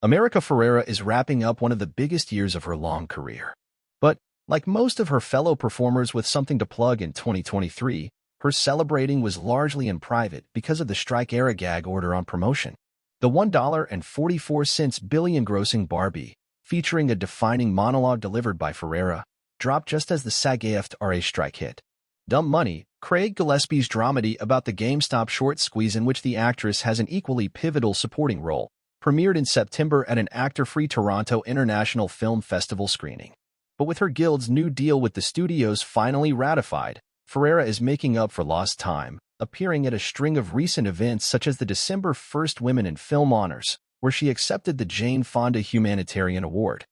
America Ferrera is wrapping up one of the biggest years of her long career. But, like most of her fellow performers with something to plug in 2023, her celebrating was largely in private because of the strike-era gag order on promotion. The $1.44 billion grossing Barbie, featuring a defining monologue delivered by Ferrera, dropped just as the SAG-AFTRA strike hit. Dumb Money, Craig Gillespie's dramedy about the GameStop short squeeze in which the actress has an equally pivotal supporting role, premiered in September at an actor-free Toronto International Film Festival screening. But with her guild's new deal with the studios finally ratified, Ferrera is making up for lost time, appearing at a string of recent events such as the December 1st Women in Film Honors, where she accepted the Jane Fonda Humanitarian Award,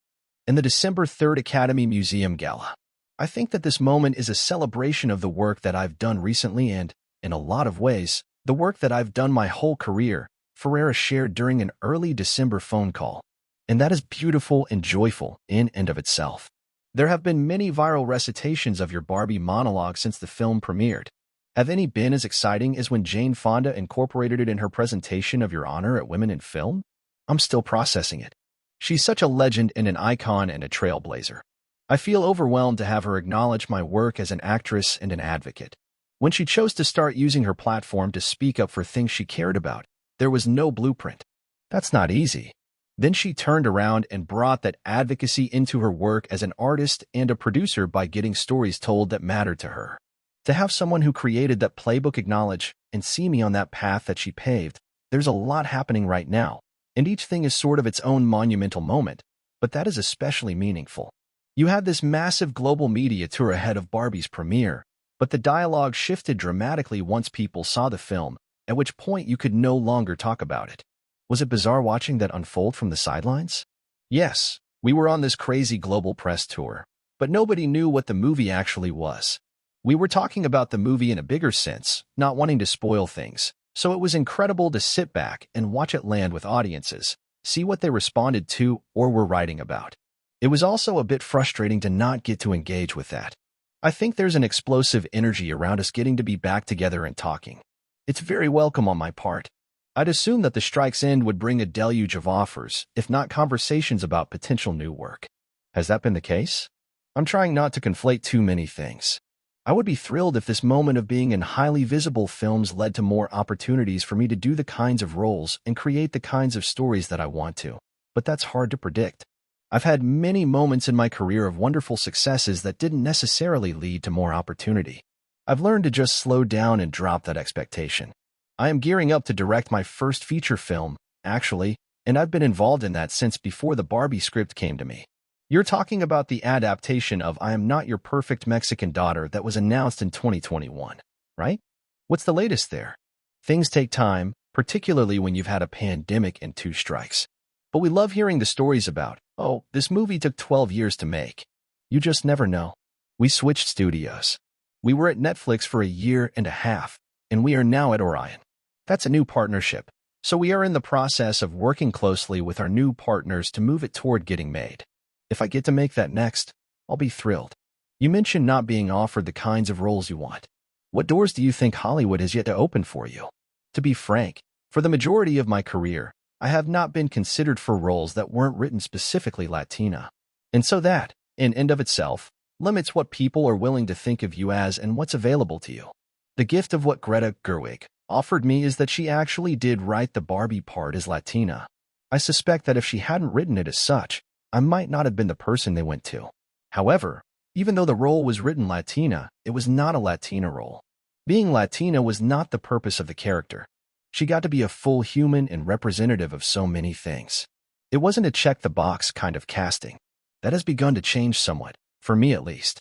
and the December 3rd Academy Museum Gala. I think that this moment is a celebration of the work that I've done recently and, in a lot of ways, the work that I've done my whole career, Ferrera shared during an early December phone call. And that is beautiful and joyful in and of itself. There have been many viral recitations of your Barbie monologue since the film premiered. Have any been as exciting as when Jane Fonda incorporated it in her presentation of your honor at Women in Film? I'm still processing it. She's such a legend and an icon and a trailblazer. I feel overwhelmed to have her acknowledge my work as an actress and an advocate. When she chose to start using her platform to speak up for things she cared about, there was no blueprint. That's not easy. Then she turned around and brought that advocacy into her work as an artist and a producer by getting stories told that mattered to her. To have someone who created that playbook acknowledge and see me on that path that she paved, there's a lot happening right now, and each thing is sort of its own monumental moment, but that is especially meaningful. You had this massive global media tour ahead of Barbie's premiere, but the dialogue shifted dramatically once people saw the film, at which point you could no longer talk about it. Was it bizarre watching that unfold from the sidelines? Yes, we were on this crazy global press tour, but nobody knew what the movie actually was. We were talking about the movie in a bigger sense, not wanting to spoil things, so it was incredible to sit back and watch it land with audiences, see what they responded to or were writing about. It was also a bit frustrating to not get to engage with that. I think there's an explosive energy around us getting to be back together and talking. It's very welcome on my part. I'd assume that the strike's end would bring a deluge of offers, if not conversations about potential new work. Has that been the case? I'm trying not to conflate too many things. I would be thrilled if this moment of being in highly visible films led to more opportunities for me to do the kinds of roles and create the kinds of stories that I want to. But that's hard to predict. I've had many moments in my career of wonderful successes that didn't necessarily lead to more opportunity. I've learned to just slow down and drop that expectation. I am gearing up to direct my first feature film, actually, and I've been involved in that since before the Barbie script came to me. You're talking about the adaptation of I Am Not Your Perfect Mexican Daughter that was announced in 2021, right? What's the latest there? Things take time, particularly when you've had a pandemic and 2 strikes. But we love hearing the stories about, oh, this movie took 12 years to make. You just never know. We switched studios. We were at Netflix for a year and a half, and we are now at Orion. That's a new partnership, so we are in the process of working closely with our new partners to move it toward getting made. If I get to make that next, I'll be thrilled. You mentioned not being offered the kinds of roles you want. What doors do you think Hollywood has yet to open for you? To be frank, for the majority of my career, I have not been considered for roles that weren't written specifically Latina. And so that, in and of itself, limits what people are willing to think of you as and what's available to you. The gift of what Greta Gerwig offered me is that she actually did write the Barbie part as Latina. I suspect that if she hadn't written it as such, I might not have been the person they went to. However, even though the role was written Latina, it was not a Latina role. Being Latina was not the purpose of the character. She got to be a full human and representative of so many things. It wasn't a check-the-box kind of casting. That has begun to change somewhat, for me at least.